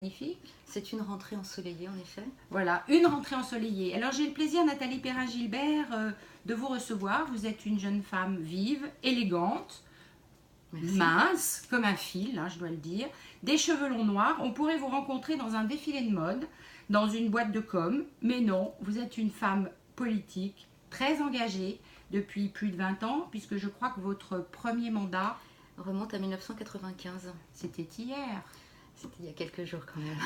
Magnifique. C'est une rentrée ensoleillée en effet. Voilà, une rentrée ensoleillée. Alors j'ai le plaisir, Nathalie Perrin-Gilbert, de vous recevoir. Vous êtes une jeune femme vive, élégante, Merci. mince, comme un fil, hein, je dois le dire. Des cheveux longs noirs. On pourrait vous rencontrer dans un défilé de mode, dans une boîte de com. Mais non, vous êtes une femme politique, très engagée depuis plus de 20 ans, puisque je crois que votre premier mandat remonte à 1995. C'était hier. C'était il y a quelques jours quand même.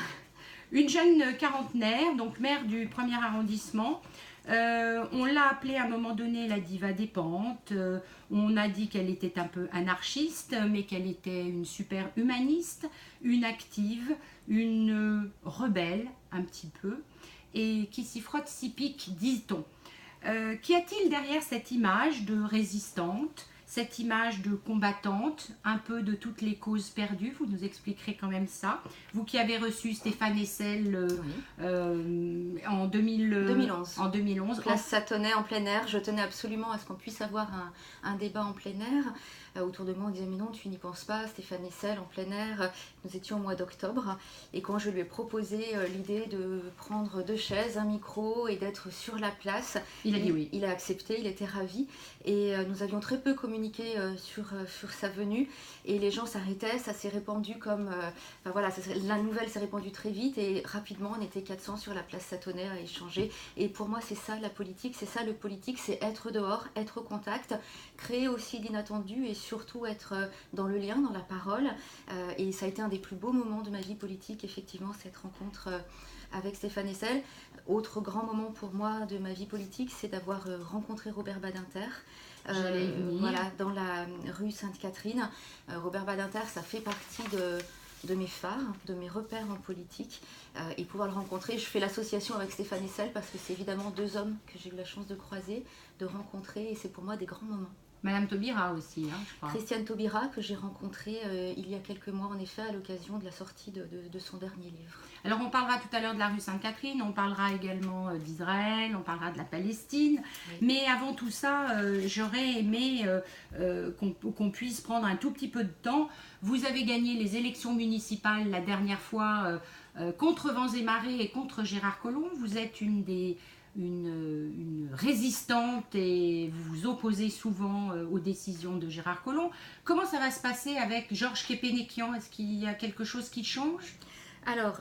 Une jeune quarantenaire, donc maire du 1er arrondissement. On l'a appelée à un moment donné la diva des pentes. On a dit qu'elle était un peu anarchiste, mais qu'elle était une super humaniste, une active, une rebelle un petit peu, et qui s'y frotte, s'y pique, dit-on. Qu'y a-t-il derrière cette image de résistante, cette image de combattante, un peu de toutes les causes perdues? Vous nous expliquerez quand même ça. Vous qui avez reçu Stéphane Hessel en 2011. Place Satonnet en plein air. Je tenais absolument à ce qu'on puisse avoir un débat en plein air. Autour de moi, on disait mais non, tu n'y penses pas, Stéphane Hessel en plein air. Nous étions au mois d'octobre et quand je lui ai proposé l'idée de prendre 2 chaises, un micro et d'être sur la place, il a dit oui. Il a accepté, il était ravi et nous avions très peu communiqué sur sa venue et les gens s'arrêtaient, ça s'est répandu comme... la nouvelle s'est répandue très vite et rapidement on était 400 sur la place Satonnet à échanger et pour moi c'est ça la politique, c'est ça le politique, c'est être dehors, être au contact, créer aussi l'inattendu et surtout être dans le lien, dans la parole et ça a été un des plus beaux moments de ma vie politique effectivement cette rencontre avec Stéphane Hessel. Autre grand moment pour moi de ma vie politique, c'est d'avoir rencontré Robert Badinter. Voilà, dans la rue Sainte-Catherine. Robert Badinter, ça fait partie de mes phares, de mes repères en politique et pouvoir le rencontrer. Je fais l'association avec Stéphane Hessel parce que c'est évidemment 2 hommes que j'ai eu la chance de croiser, de rencontrer et c'est pour moi des grands moments. Madame Taubira aussi, hein, je crois. Christiane Taubira, que j'ai rencontrée il y a quelques mois en effet à l'occasion de la sortie de son dernier livre. Alors on parlera tout à l'heure de la rue Sainte-Catherine, on parlera également d'Israël, on parlera de la Palestine, oui. Mais avant tout ça, j'aurais aimé qu'on puisse prendre un tout petit peu de temps. Vous avez gagné les élections municipales la dernière fois contre vents et marées et contre Gérard Collomb. Vous êtes une résistante et vous vous opposez souvent aux décisions de Gérard Collomb. Comment ça va se passer avec Georges Képénékian? Est-ce qu'il y a quelque chose qui change? Alors,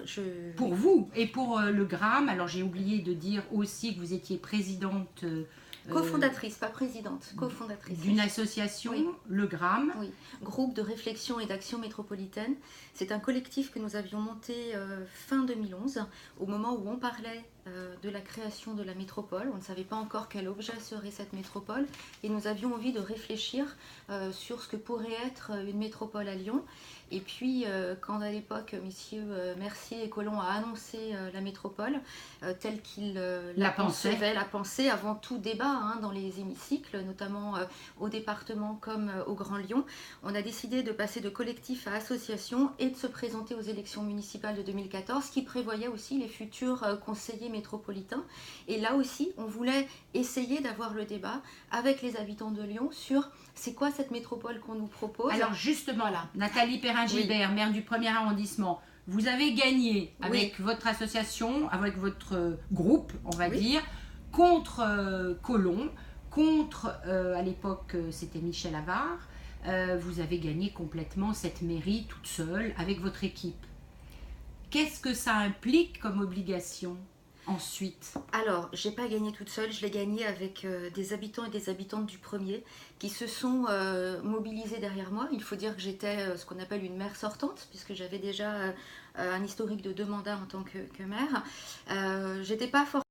pour vous et pour le GRAM, alors j'ai oublié de dire aussi que vous étiez présidente... cofondatrice, pas présidente, cofondatrice. D'une association, oui. Le GRAM. Oui, groupe de réflexion et d'action métropolitaine. C'est un collectif que nous avions monté fin 2011, au moment où on parlait de la création de la métropole. On ne savait pas encore quel objet serait cette métropole et nous avions envie de réfléchir sur ce que pourrait être une métropole à Lyon. Et puis, quand à l'époque, messieurs Mercier et Collomb a annoncé la métropole telle qu'il la pensait avant tout débat hein, dans les hémicycles, notamment au département comme au Grand Lyon, on a décidé de passer de collectif à association et de se présenter aux élections municipales de 2014 qui prévoyaient aussi les futurs conseillers métropolitains. Et là aussi, on voulait essayer d'avoir le débat avec les habitants de Lyon sur c'est quoi cette métropole qu'on nous propose. Alors justement là, Nathalie Perrin-Gilbert, oui. Maire du 1er arrondissement, vous avez gagné avec oui. votre association, avec votre groupe, on va oui. dire, contre Collomb, contre, à l'époque, c'était Michel Avare. Vous avez gagné complètement cette mairie toute seule avec votre équipe. Qu'est-ce que ça implique comme obligation ensuite? Alors, j'ai pas gagné toute seule, je l'ai gagné avec des habitants et des habitantes du premier qui se sont mobilisés derrière moi. Il faut dire que j'étais ce qu'on appelle une maire sortante, puisque j'avais déjà un historique de 2 mandats en tant que maire. J'étais pas forcément